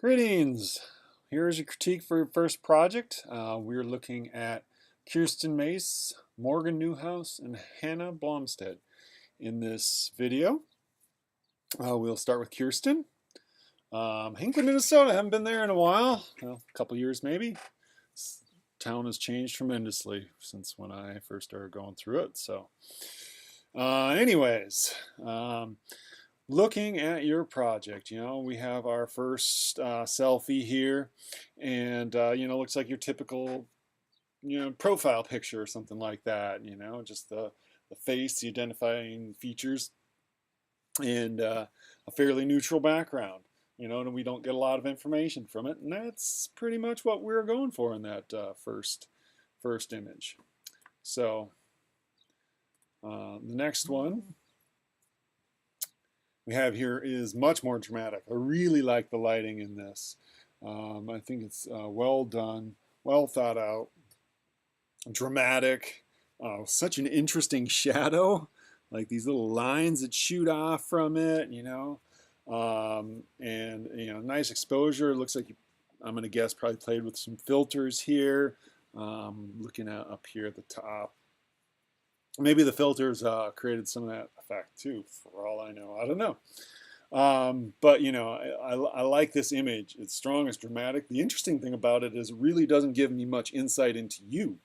Greetings. Here's your critique for your first project. We're looking at Kirsten Mace, Morgan Newhouse, and Hannah Blomstead. In this video, we'll start with Kirsten. Hinckley, Minnesota. I haven't been there in a while. Well, a couple years maybe. This town has changed tremendously since when I first started going through it. So, anyways. Looking at your project, we have our first selfie here, and looks like your typical, profile picture or something like that. Just the face, the identifying features, and a fairly neutral background. And we don't get a lot of information from it, and that's pretty much what we're going for in that first image. So the next one we have here is much more dramatic. I really like the lighting in this. I think it's well done, well thought out, dramatic, such an interesting shadow, like these little lines that shoot off from it, and nice exposure. It looks like I'm going to guess probably played with some filters here. Looking at up here at the top. Maybe the filters created some of that effect too, for all I know. I don't know. But I like this image. It's strong, it's dramatic. The interesting thing about it is it really doesn't give me much insight into you.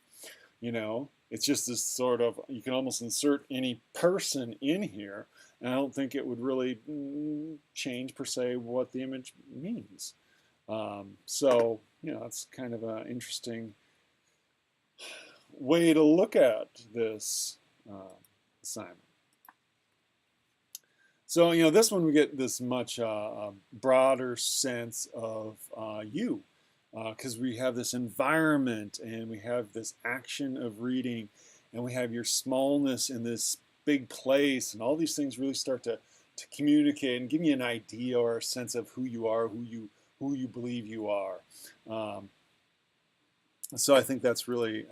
It's just this sort of, you can almost insert any person in here, and I don't think it would really change per se what the image means. So it's kind of an interesting way to look at this assignment. So, this one we get this much broader sense of you, because we have this environment and we have this action of reading, and we have your smallness in this big place, and all these things really start to communicate and give you an idea or a sense of who you are, who you believe you are. So I think that's really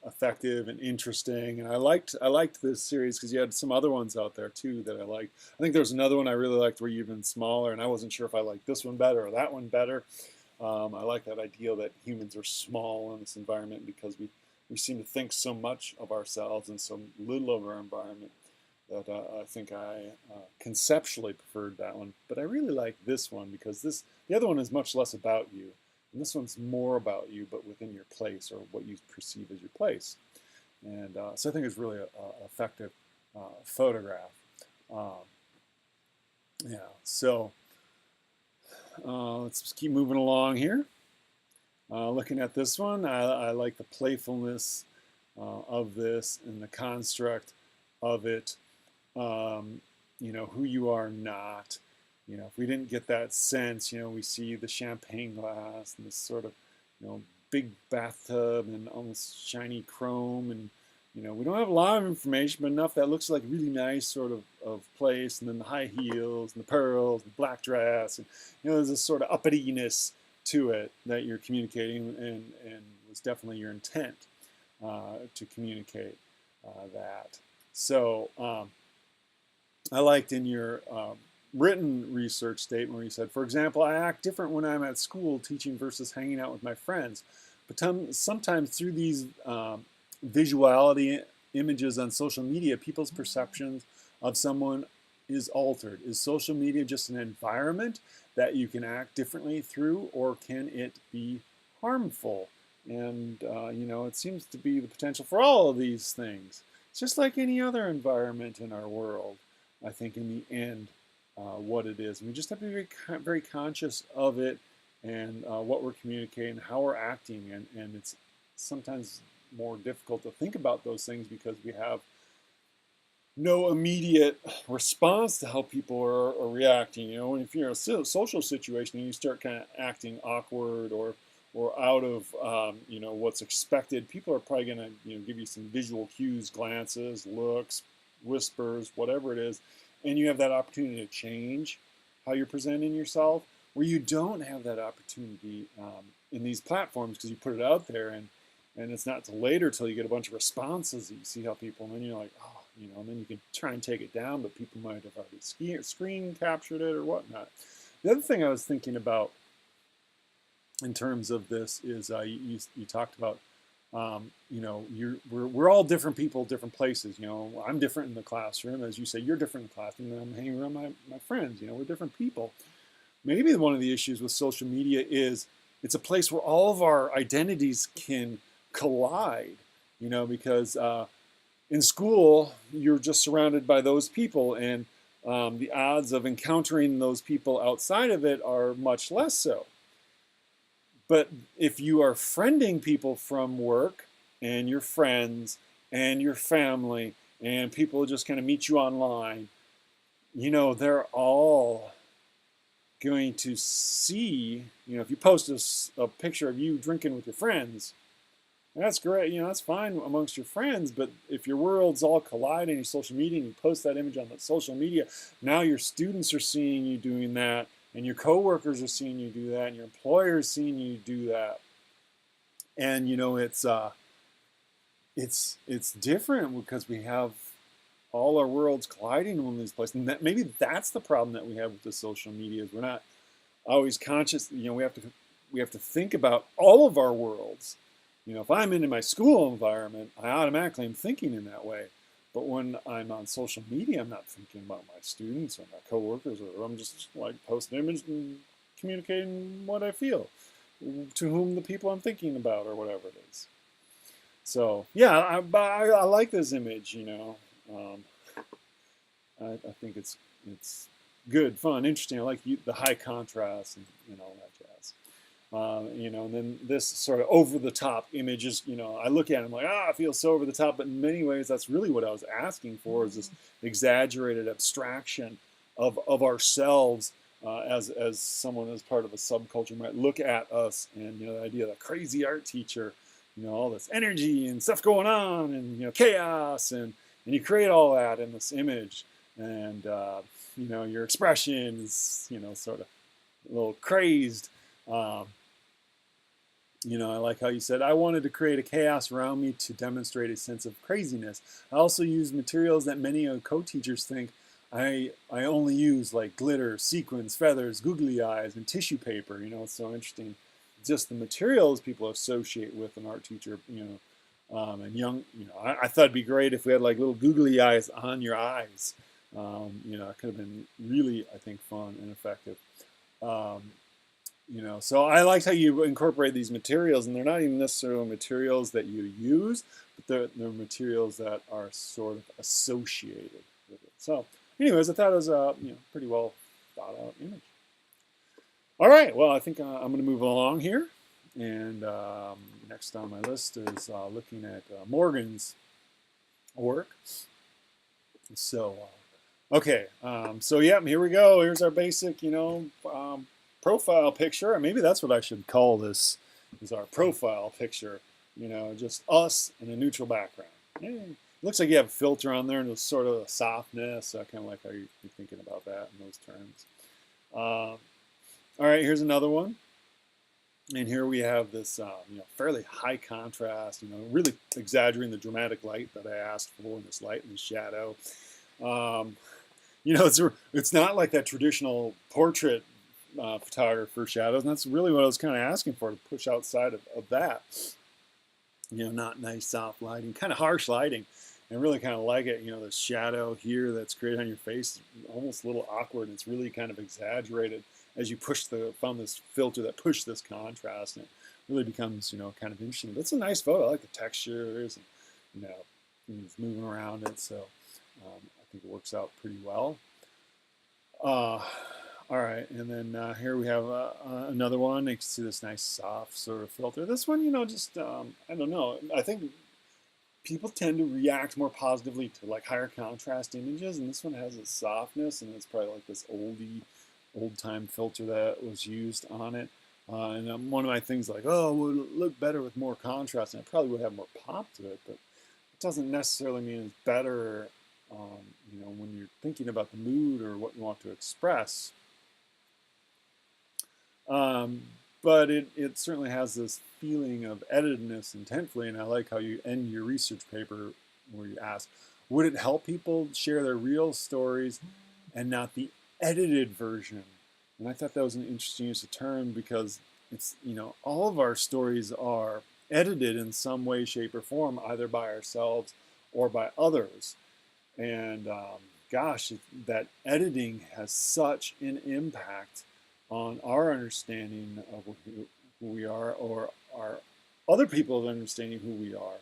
effective and interesting, and I liked this series because you had some other ones out there too that I liked. I think there was another one I really liked where you're even smaller, and I wasn't sure if I liked this one better or that one better. I like that idea that humans are small in this environment because we seem to think so much of ourselves and so little of our environment that I think I conceptually preferred that one. But I really like this one because the other one is much less about you. And this one's more about you, but within your place, or what you perceive as your place. And so I think it's really an effective photograph. So let's just keep moving along here. Looking at this one, I like the playfulness of this and the construct of it. Who you are not. If we didn't get that sense, we see the champagne glass and this sort of, big bathtub and almost shiny chrome, and we don't have a lot of information, but enough that looks like a really nice sort of place. And then the high heels and the pearls, the black dress, and there's this sort of uppityness to it that you're communicating, and was definitely your intent to communicate that. So I liked in your written research statement where you said, for example, I act different when I'm at school teaching versus hanging out with my friends. But sometimes through these visuality images on social media, people's perceptions of someone is altered. Is social media just an environment that you can act differently through, or can it be harmful? And, it seems to be the potential for all of these things. It's just like any other environment in our world, I think, in the end. What it is. And we just have to be very, very conscious of it, and what we're communicating, how we're acting, and it's sometimes more difficult to think about those things because we have no immediate response to how people are reacting. And if you're in a social situation and you start kind of acting awkward or out of what's expected, people are probably going to give you some visual cues, glances, looks, whispers, whatever it is. And you have that opportunity to change how you're presenting yourself, where you don't have that opportunity in these platforms because you put it out there, and it's not till later till you get a bunch of responses that you see how people, and then you're like, oh, and then you can try and take it down, but people might have already screen captured it or whatnot. The other thing I was thinking about in terms of this is you talked about, you know, we're all different people, different places. You know, I'm different in the classroom, as you say, you're different in the classroom, and I'm hanging around my friends. You know, we're different people. Maybe one of the issues with social media is it's a place where all of our identities can collide. You know, because in school you're just surrounded by those people, and the odds of encountering those people outside of it are much less so. But if you are friending people from work and your friends and your family and people just kind of meet you online, you know, they're all going to see, you know, if you post a picture of you drinking with your friends, that's great, you know, that's fine amongst your friends, but if your world's all colliding, your social media, and you post that image on the social media, now your students are seeing you doing that, and your coworkers are seeing you do that, and your employer is seeing you do that. And you know, it's different because we have all our worlds colliding in one of these places. And that, maybe that's the problem that we have with the social media, is we're not always conscious. You know, we have to think about all of our worlds. You know, if I'm in my school environment, I automatically am thinking in that way. But when I'm on social media, I'm not thinking about my students or my coworkers, or I'm just like posting an image and communicating what I feel to whom the people I'm thinking about, or whatever it is. So yeah, I like this image. You know, I think it's good, fun, interesting. I like the high contrast and all that jazz. You know, and then this sort of over-the-top images, you know, I look at it, I'm like, it feels so over the top, but in many ways, that's really what I was asking for, is this exaggerated abstraction of ourselves as someone as part of a subculture might look at us, and, you know, the idea of a crazy art teacher, you know, all this energy and stuff going on, and, you know, chaos, and you create all that in this image, and, you know, your expression is, you know, sort of a little crazed. You know, I like how you said, I wanted to create a chaos around me to demonstrate a sense of craziness. I also used materials that many co-teachers think I only use, like glitter, sequins, feathers, googly eyes, and tissue paper. You know, it's so interesting. Just the materials people associate with an art teacher, you know, and young, you know, I thought it'd be great if we had like little googly eyes on your eyes. You know, it could have been really, I think, fun and effective. You know, so I liked how you incorporate these materials, and they're not even necessarily materials that you use, but they're materials that are sort of associated with it. So, anyways, I thought it was a, you know, pretty well thought out image. All right, well, I think I'm going to move along here, and next on my list is looking at Morgan's work. So, okay, so yeah, here we go. Here's our basic, you know, profile picture. Or maybe that's what I should call this, is our profile picture. You know, just us in a neutral background. It looks like you have a filter on there, and it's sort of a softness. So I kind of like how you're thinking about that in those terms. All right, here's another one. And here we have this, you know, fairly high contrast, you know, really exaggerating the dramatic light that I asked for, and this light and this shadow. You know, it's not like that traditional portrait photographer shadows, and that's really what I was kind of asking for, to push outside of that. You know, not nice soft lighting, kind of harsh lighting, and really kind of like it. You know, the shadow here that's created on your face, almost a little awkward, and it's really kind of exaggerated as you found this filter that pushed this contrast, and it really becomes, you know, kind of interesting. But it's a nice photo. I like the textures, and, you know, things moving around it, so I think it works out pretty well. All right, and then here we have another one. You can see this nice soft sort of filter. This one, you know, just, I don't know. I think people tend to react more positively to like higher contrast images, and this one has a softness, and it's probably like this old-time filter that was used on it. And one of my things like, oh, would it look better with more contrast, and it probably would have more pop to it, but it doesn't necessarily mean it's better, you know, when you're thinking about the mood or what you want to express. But it certainly has this feeling of editedness intentfully, and I like how you end your research paper where you ask, would it help people share their real stories and not the edited version? And I thought that was an interesting use of term, because it's, all of our stories are edited in some way, shape, or form, either by ourselves or by others. And gosh, that editing has such an impact on our understanding of who we are, or our other people's understanding who we are.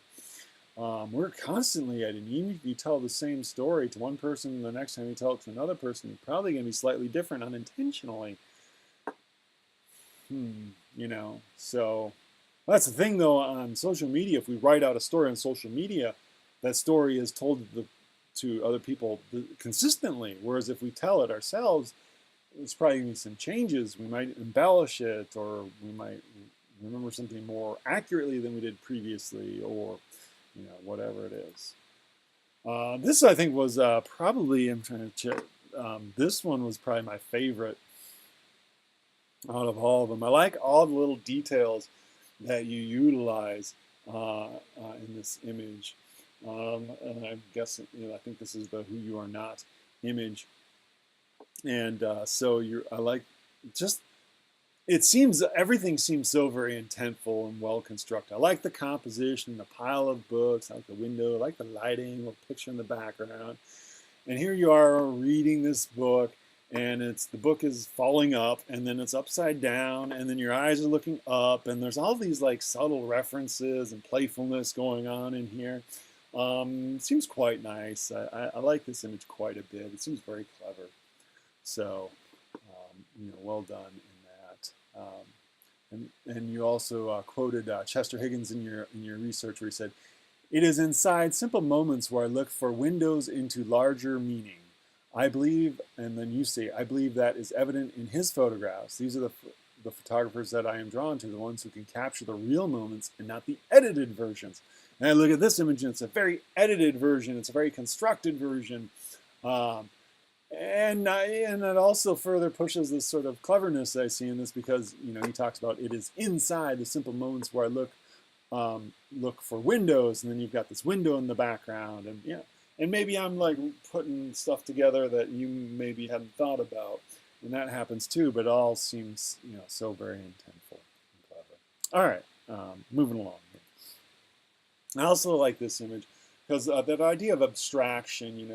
We're constantly editing. Even if you tell the same story to one person, the next time you tell it to another person, you're probably going to be slightly different unintentionally. So that's the thing, though, on social media. If we write out a story on social media, that story is told to other people consistently. Whereas if we tell it ourselves, there's probably going to be some changes. We might embellish it, or we might remember something more accurately than we did previously, or whatever it is. This, I think, was probably, I'm trying to check, this one was probably my favorite out of all of them. I like all the little details that you utilize in this image. And I'm guessing, I think this is the "Who You Are Not" image. And so I like just, everything seems so very intentful and well constructed. I like the composition, the pile of books, I like the window, I like the lighting, a picture in the background. And here you are reading this book, and the book is falling up, and then it's upside down, and then your eyes are looking up, and there's all these like subtle references and playfulness going on in here. It seems quite nice. I like this image quite a bit. It seems very clever. So, well done in that. And you also quoted Chester Higgins in your research, where he said, "It is inside simple moments where I look for windows into larger meaning. I believe," and then you say, "I believe that is evident in his photographs. These are the photographers that I am drawn to, the ones who can capture the real moments and not the edited versions." And I look at this image, and it's a very edited version. It's a very constructed version. And it also further pushes this sort of cleverness I see in this, because he talks about it is inside the simple moments where I look for windows, and then you've got this window in the background, and maybe I'm like putting stuff together that you maybe hadn't thought about, and that happens too. But it all seems so very intentful and clever. All right, moving along. I also like this image because that idea of abstraction,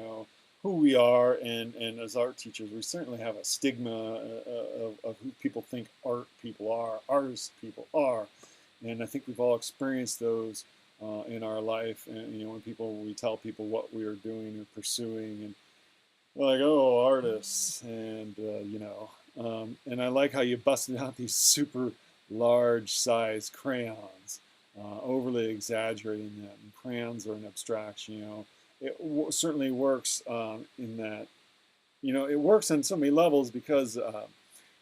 who we are, and as art teachers, we certainly have a stigma of who people think art people are, artist people are, and I think we've all experienced those in our life. And when we tell people what we are doing or pursuing, and they're like, "Oh, artists," and and I like how you busted out these super large size crayons. Overly exaggerating them. Crayons are an abstraction. It certainly works in that, it works on so many levels, because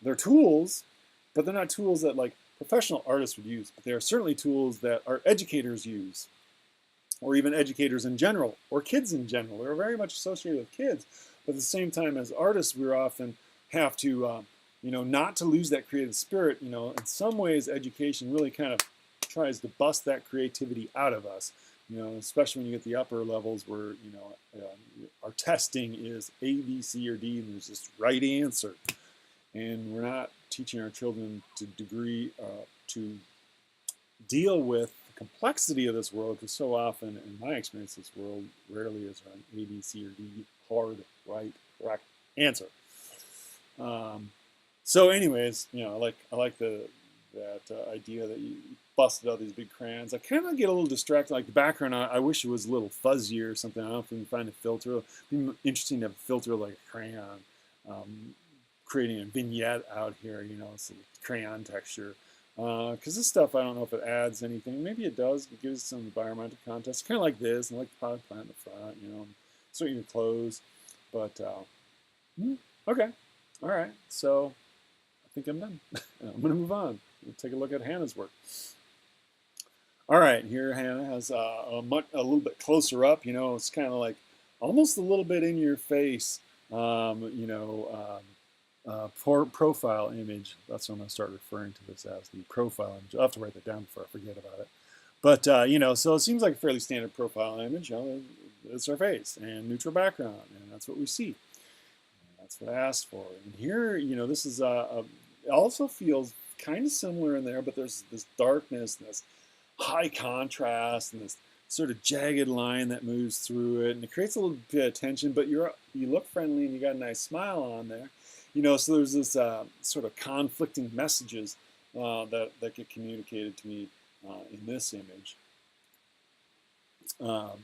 they're tools, but they're not tools that like professional artists would use. But they are certainly tools that our educators use, or even educators in general, or kids in general. They're very much associated with kids. But at the same time, as artists, we often have to, not to lose that creative spirit. In some ways, education really kind of tries to bust that creativity out of us, especially when you get the upper levels where, our testing is A, B, C, or D, and there's this right answer. And we're not teaching our children to deal with the complexity of this world, because so often, in my experience, this world rarely is an A, B, C, or D, hard, right, correct answer. So anyways, I like that idea that you busted out these big crayons. I kind of get a little distracted. Like the background, I wish it was a little fuzzier or something. I don't know if we can find a filter. It'd be interesting to have a filter like a crayon, creating a vignette out here, some crayon texture. Because this stuff, I don't know if it adds anything. Maybe it does. It gives some environmental context. Kind of like this, and like the potted plant in the front, certainly your clothes. But, okay. All right. So I think I'm done. I'm going to move on. We'll take a look at Hannah's work. All right, here Hannah has a little bit closer up. It's kind of like almost a little bit in your face. Profile image. That's what I'm going to start referring to this as, the profile image. I'll have to write that down before I forget about it. But so it seems like a fairly standard profile image. It's our face and neutral background, and that's what we see. And that's what I asked for. And here, this is it also feels kind of similar in there, but there's this darkness and this high contrast and this sort of jagged line that moves through it, and it creates a little bit of tension, but you look friendly and you got a nice smile on there. So there's this sort of conflicting messages that get communicated to me in this image. All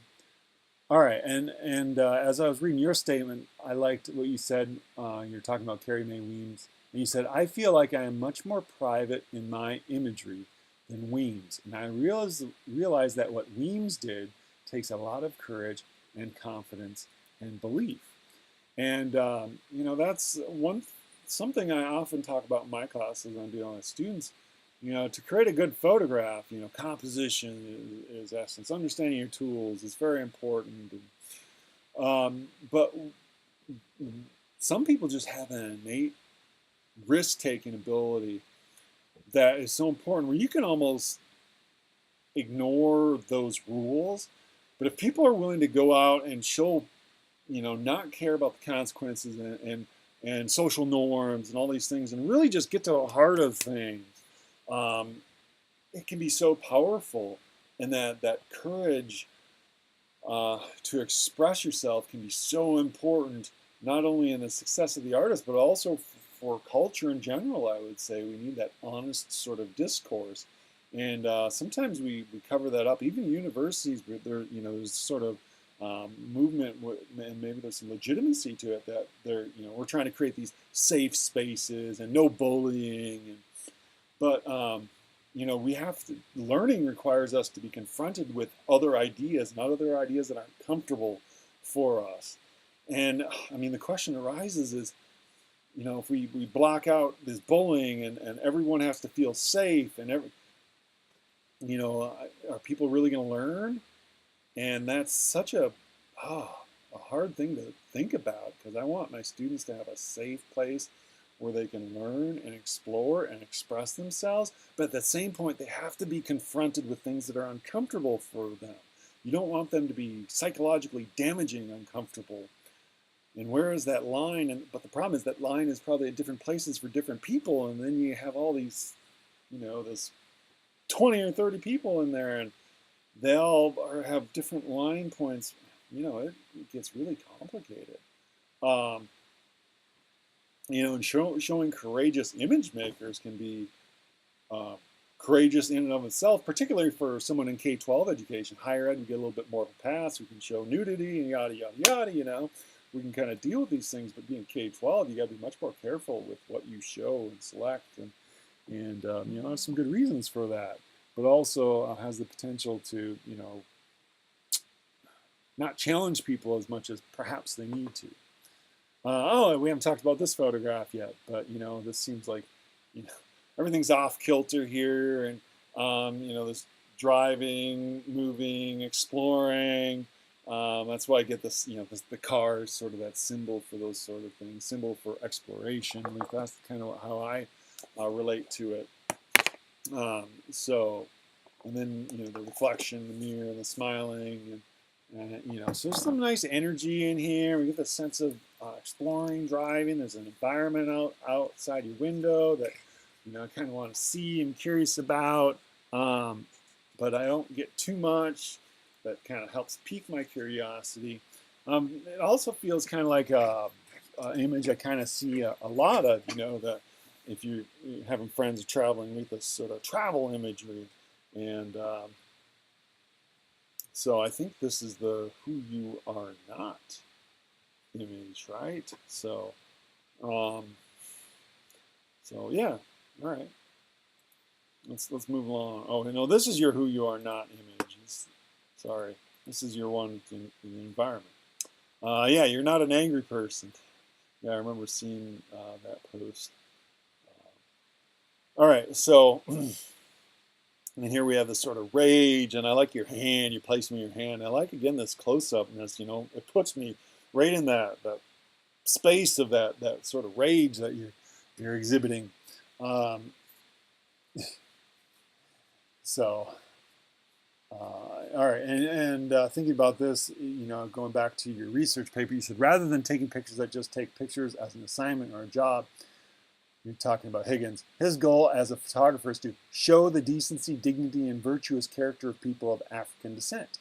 right, and as I was reading your statement, I liked what you said. You're talking about Carrie Mae Weems, and you said, "I feel like I am much more private in my imagery than Weems, and I realize that what Weems did takes a lot of courage and confidence and belief." And that's something I often talk about in my classes when I'm dealing with students. To create a good photograph, composition is essence. Understanding your tools is very important. But some people just have an innate risk-taking ability that is so important, where you can almost ignore those rules. But if people are willing to go out and show, not care about the consequences and social norms and all these things, and really just get to the heart of things, it can be so powerful. And that courage to express yourself can be so important, not only in the success of the artist, but also for culture in general. I would say we need that honest sort of discourse. And sometimes we cover that up. Even universities, there's sort of movement, and maybe there's some legitimacy to it, that we're trying to create these safe spaces and no bullying. But we have to. Learning requires us to be confronted with other ideas, not other ideas that aren't comfortable for us. And the question arises is, if we block out this bullying and everyone has to feel safe, and are people really going to learn? And that's such a hard thing to think about, because I want my students to have a safe place where they can learn and explore and express themselves. But at the same point, they have to be confronted with things that are uncomfortable for them. You don't want them to be psychologically damaging uncomfortable. And where is that line? But the problem is that line is probably at different places for different people. And then you have all these, this 20 or 30 people in there, and they all have different line points. It gets really complicated. And showing courageous image makers can be courageous in and of itself, particularly for someone in K-12 education. Higher ed, we get a little bit more of a pass. We can show nudity and yada, yada, yada, We can kind of deal with these things, but being K-12, you got to be much more careful with what you show and select. And there's some good reasons for that, but also has the potential to, not challenge people as much as perhaps they need to. We haven't talked about this photograph yet, but this seems like everything's off kilter here, and there's driving, moving, exploring. That's why I get this, the car is sort of that symbol for those sort of things, symbol for exploration. At least that's kind of how I relate to it. And then the reflection, the mirror, and the smiling, and so there's some nice energy in here. We get the sense of exploring, driving. There's an environment outside your window that I kind of want to see and curious about, but I don't get too much. That kind of helps pique my curiosity. It also feels kind of like an image I kind of see a lot of. That if you're having friends traveling with this sort of travel imagery, and so I think this is the who you are not image, right? So yeah, all right. Let's move along. Oh, no, this is your who you are not image. Sorry, this is your one in the environment. Yeah, you're not an angry person. Yeah, I remember seeing that post. All right, so. And here we have this sort of rage, and I like your hand, your placement of your hand. I like, again, this close-up, and this, it puts me right in that space of that sort of rage that you're exhibiting. All right, and thinking about this, going back to your research paper, you said rather than taking pictures that just take pictures as an assignment or a job, you're talking about Higgins. His goal as a photographer is to show the decency, dignity, and virtuous character of people of African descent.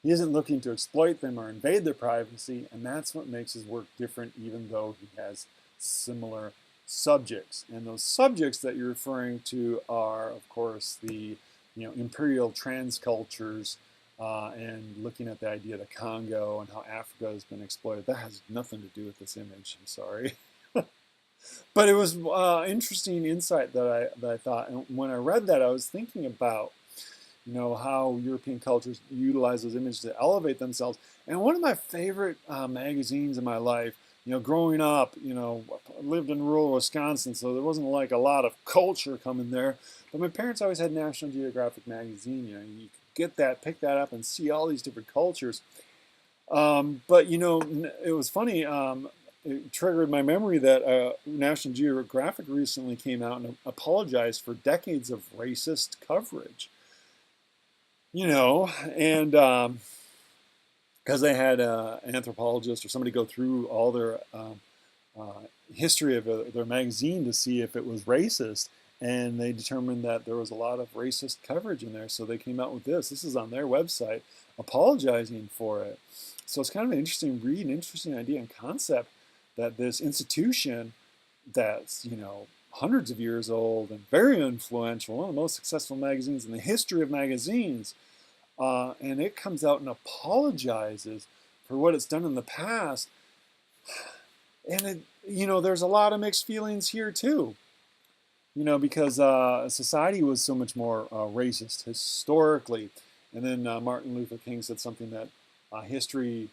He isn't looking to exploit them or invade their privacy, and that's what makes his work different, even though he has similar subjects. And those subjects that you're referring to are, of course, the imperial transcultures, and looking at the idea of the Congo and how Africa has been exploited. That has nothing to do with this image, I'm sorry. But it was interesting insight that I thought. And when I read that, I was thinking about how European cultures utilize those images to elevate themselves. And one of my favorite magazines in my life, growing up, I lived in rural Wisconsin, so there wasn't like a lot of culture coming there. But my parents always had National Geographic magazine. You could get that, pick that up, and see all these different cultures. But it was funny. It triggered my memory that National Geographic recently came out and apologized for decades of racist coverage. And because they had an anthropologist or somebody go through all their history of their magazine to see if it was racist, and they determined that there was a lot of racist coverage in there, so they came out with this. This is on their website, apologizing for it. So it's kind of an interesting read, an interesting idea and concept that this institution that's, hundreds of years old and very influential, one of the most successful magazines in the history of magazines, and it comes out and apologizes for what it's done in the past. And there's a lot of mixed feelings here too, because society was so much more racist historically. And then Martin Luther King said something that history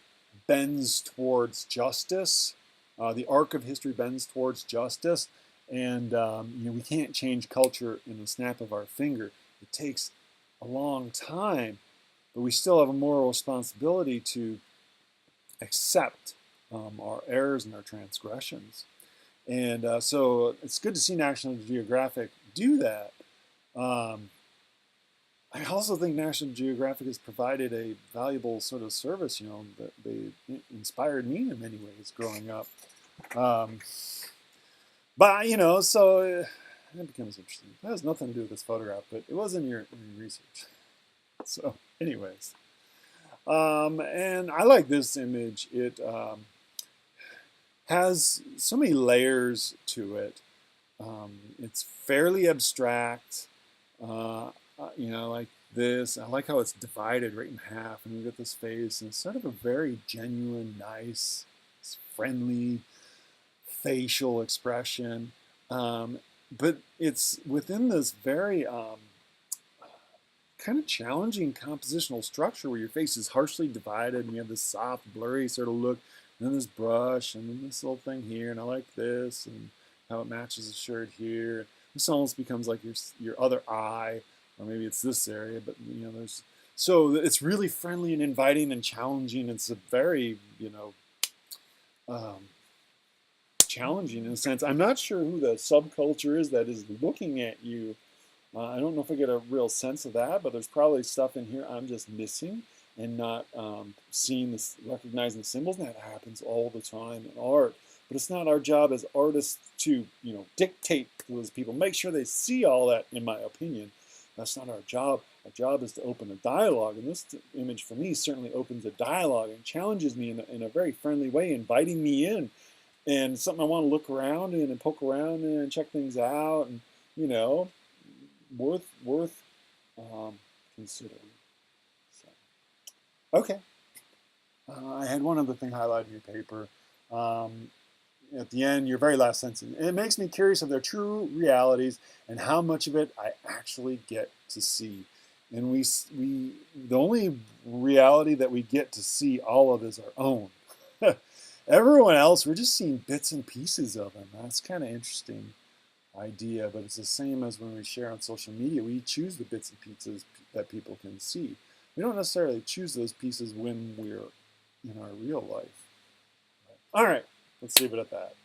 bends towards justice. The arc of history bends towards justice. And we can't change culture in the snap of our finger. It takes a long time, but we still have a moral responsibility to accept our errors and our transgressions. And so it's good to see National Geographic do that. I also think National Geographic has provided a valuable sort of service, that they inspired me in many ways growing up. But, so it becomes interesting. That has nothing to do with this photograph, but it was in your research. So, anyways. And I like this image. It has so many layers to it. It's fairly abstract, like this. I like how it's divided right in half, and you get this face, and it's sort of a very genuine, nice, friendly facial expression, but it's within this very kind of challenging compositional structure where your face is harshly divided and you have this soft, blurry sort of look, and then this brush, and then this little thing here, and I like this, and how it matches the shirt here. This almost becomes like your other eye, or maybe it's this area, but so it's really friendly and inviting and challenging. It's a very, challenging in a sense. I'm not sure who the subculture is that is looking at you. I don't know if I get a real sense of that, but there's probably stuff in here I'm just missing and not seeing this, recognizing the symbols. And that happens all the time in art. But it's not our job as artists to, dictate to those people, make sure they see all that, in my opinion. That's not our job. Our job is to open a dialogue. And this image for me certainly opens a dialogue and challenges me in a very friendly way, inviting me in. And something I want to look around in and poke around in and check things out, and worth considering. So, okay. I had one other thing highlighted in your paper. At the end, your very last sentence. It makes me curious of their true realities and how much of it I actually get to see. And the only reality that we get to see all of is our own. Everyone else, we're just seeing bits and pieces of them. That's kind of interesting idea, but it's the same as when we share on social media. We choose the bits and pieces that people can see. We don't necessarily choose those pieces when we're in our real life. All right, let's leave it at that.